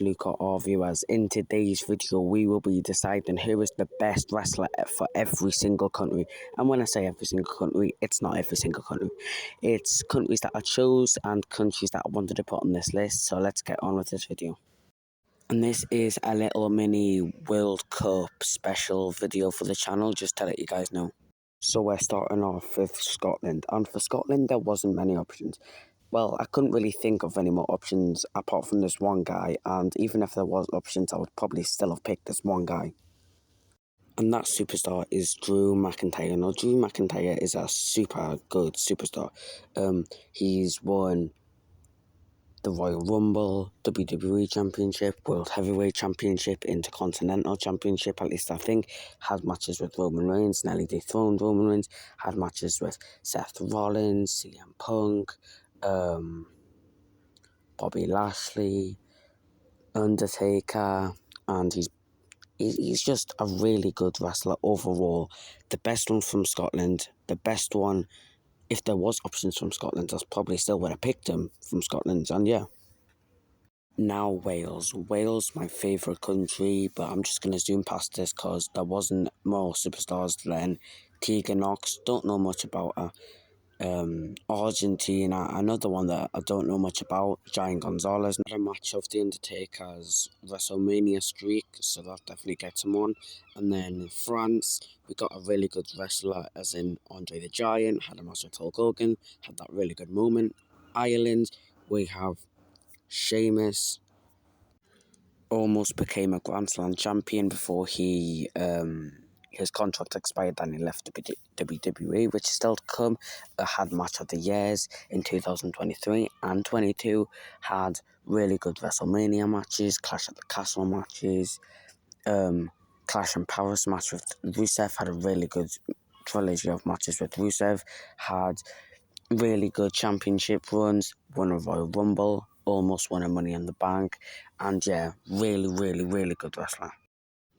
Luca, our viewers. In today's video, we will be deciding who is the best wrestler for every single country. And when I say every single country, it's not every single country. It's countries that I chose and countries that I wanted to put on this list. So let's get on with this video. And this is a little mini World Cup special video for the channel, just to let you guys know. So we're starting off with Scotland. And for Scotland, there wasn't many options. Well, I couldn't really think of any more options apart from this one guy, and even if there was options, I would probably still have picked this one guy. And that superstar is Drew McIntyre. Now, Drew McIntyre is a super good superstar. He's won the Royal Rumble, WWE Championship, World Heavyweight Championship, Intercontinental Championship, at least I think, had matches with Roman Reigns, nearly dethroned Roman Reigns, had matches with Seth Rollins, CM Punk, Bobby Lashley, Undertaker, and he's just a really good wrestler overall. The best one from Scotland, the best one, if there was options from Scotland, I probably still would have picked him from Scotland, and yeah. Now Wales. Wales, my favourite country, but I'm just going to zoom past this because there wasn't more superstars than Tegan Knox. Don't know much about her. Argentina, another one that I don't know much about, Giant Gonzalez. Another match of The Undertaker's WrestleMania streak, so that definitely gets him on. And then France, we got a really good wrestler, as in Andre the Giant, had a match with Hulk Hogan, had that really good moment. Ireland, we have Sheamus, almost became a Grand Slam champion before his contract expired and he left WWE, which is still to come. Had match of the years in 2023 and 22. Had really good WrestleMania matches, Clash at the Castle matches, Clash in Paris match with Rusev. Had a really good trilogy of matches with Rusev. Had really good championship runs, won a Royal Rumble, almost won a Money in the Bank, and yeah, really good wrestler.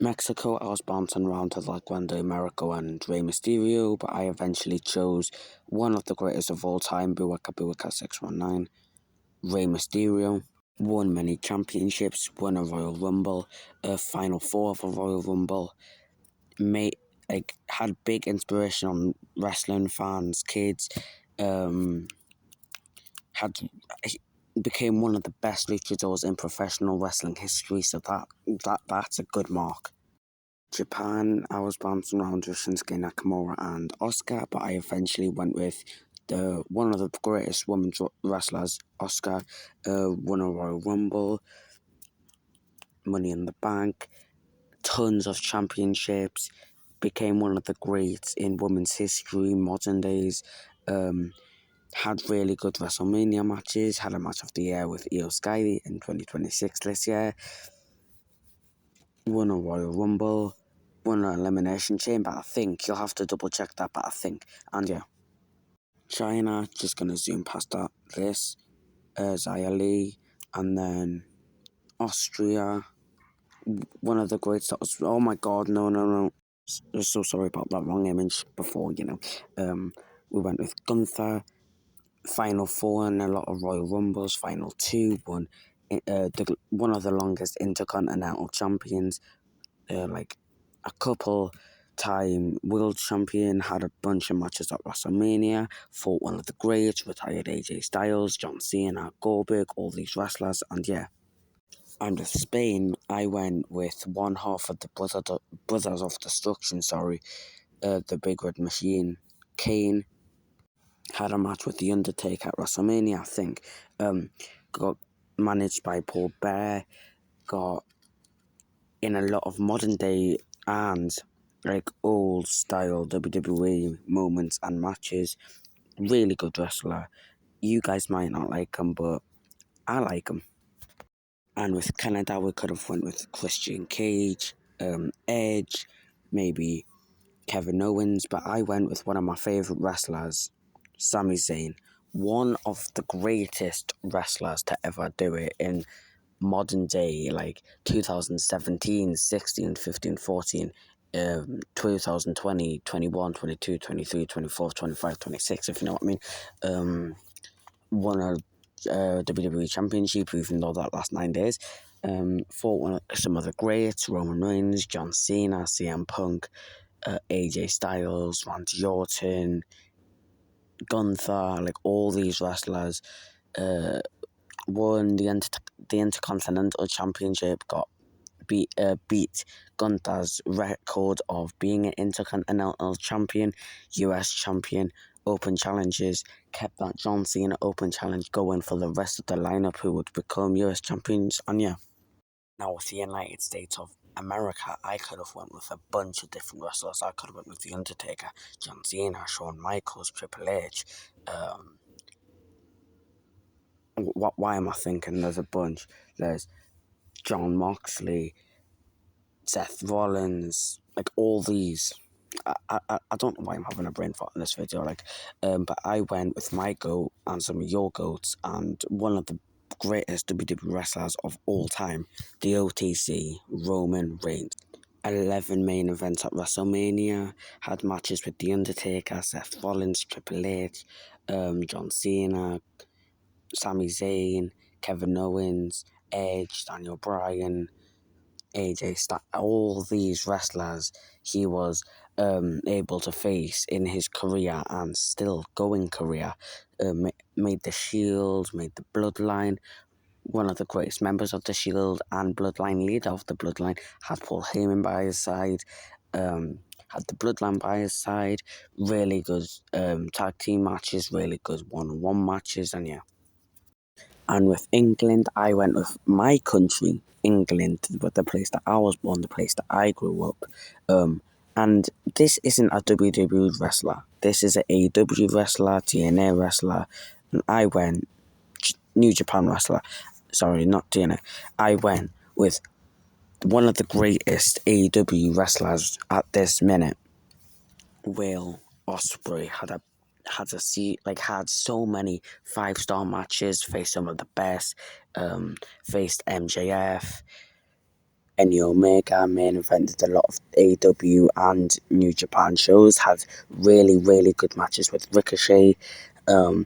Mexico, I was bouncing around to like Grande Americo and Rey Mysterio, but I eventually chose one of the greatest of all time, Buwaka 619, Rey Mysterio. Won many championships, won a Royal Rumble, a Final Four of a Royal Rumble, had big inspiration on wrestling fans, kids, became one of the best luchadors in professional wrestling history, so that's a good mark. Japan, I was bouncing around with Shinsuke Nakamura and Asuka, but I eventually went with one of the greatest women's wrestlers, Asuka. Won a Royal Rumble, Money in the Bank, tons of championships, became one of the greats in women's history, modern days. Had really good WrestleMania matches, had a match of the year with Io Sky in 2026 this year, won a Royal Rumble, won an Elimination Chamber, I think. You'll have to double check that, but I think. And yeah. China, just going to zoom past this, Xia Li, and then Austria, one of the greats that was, oh my god, no. I'm so sorry about that wrong image before, we went with Gunther, Final Four and a lot of Royal Rumbles, Final Two, won one of the longest Intercontinental Champions, like a couple time world champion, had a bunch of matches at WrestleMania, fought one of the greats, retired AJ Styles, John Cena, Goldberg, all these wrestlers, and yeah. And with Spain, I went with one half of the Brothers of Destruction, the Big Red Machine, Kane. Had a match with The Undertaker at WrestleMania, I think. Got managed by Paul Bearer. Got in a lot of modern day and like old style WWE moments and matches. Really good wrestler. You guys might not like him, but I like him. And with Canada, we could have went with Christian Cage, Edge, maybe Kevin Owens, but I went with one of my favourite wrestlers, Sami Zayn, one of the greatest wrestlers to ever do it in modern day, like 2017, 16, 15, 14, 2020, 21, 22, 23, 24, 25, 26, if you know what I mean. Won a WWE Championship, even though that last 9 days. Fought some of the greats: Roman Reigns, John Cena, CM Punk, AJ Styles, Randy Orton, Gunther, like all these wrestlers. Won the Intercontinental Championship, beat Gunther's record of being an Intercontinental Champion, US Champion, Open Challenges, kept that John Cena Open Challenge going for the rest of the lineup who would become US Champions. And yeah, now with the United States of America, I could have went with a bunch of different wrestlers. I could have went with The Undertaker, John Cena, Shawn Michaels, Triple H. Why am I thinking there's a bunch? There's John Moxley, Seth Rollins, like all these. I don't know why I'm having a brain fart in this video, but I went with my goat and some of your goats and one of the greatest WWE wrestlers of all time, the OTC, Roman Reigns. 11 main events at WrestleMania, had matches with The Undertaker, Seth Rollins, Triple H, John Cena, Sami Zayn, Kevin Owens, Edge, Daniel Bryan, AJ Styles, all these wrestlers he was able to face in his career and still going career. Made the Shield, made the Bloodline. One of the greatest members of the Shield and Bloodline, leader of the Bloodline, had Paul Heyman by his side. Had the Bloodline by his side. Really good tag team matches, really good one-on-one matches, and yeah. And with England, I went with my country, England, with the place that I was born, the place that I grew up. And this isn't a WWE wrestler. This is an AEW wrestler, TNA wrestler. And I went, New Japan wrestler. Sorry, not TNA. I went with one of the greatest AEW wrestlers at this minute. Will Ospreay had so many 5-star matches, faced some of the best, faced MJF, Kenny Omega, main evented a lot of AEW and New Japan shows, had really, really good matches with Ricochet, and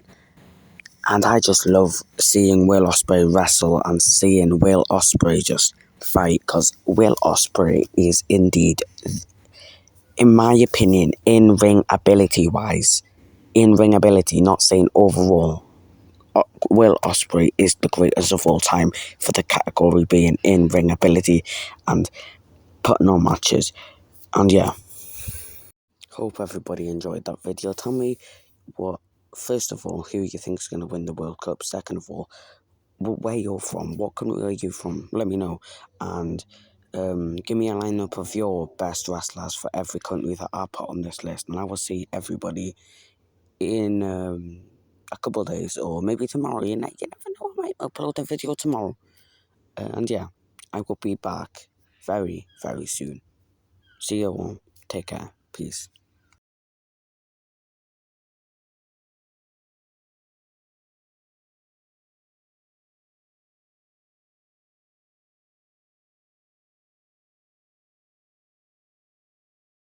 I just love seeing Will Ospreay wrestle and seeing Will Ospreay just fight, because Will Ospreay is indeed, in my opinion, in-ring ability-wise, not saying overall, Will Ospreay is the greatest of all time for the category being in-ring ability and putting on matches. And yeah, hope everybody enjoyed that video. Tell me first of all, who you think is going to win the World Cup. Second of all, where you're from, what country are you from? Let me know. And give me a lineup of your best wrestlers for every country that I put on this list. And I will see everybody in a couple of days or maybe tomorrow. You never know, I might upload a video tomorrow. And yeah, I will be back very, very soon. See you all. Take care. Peace.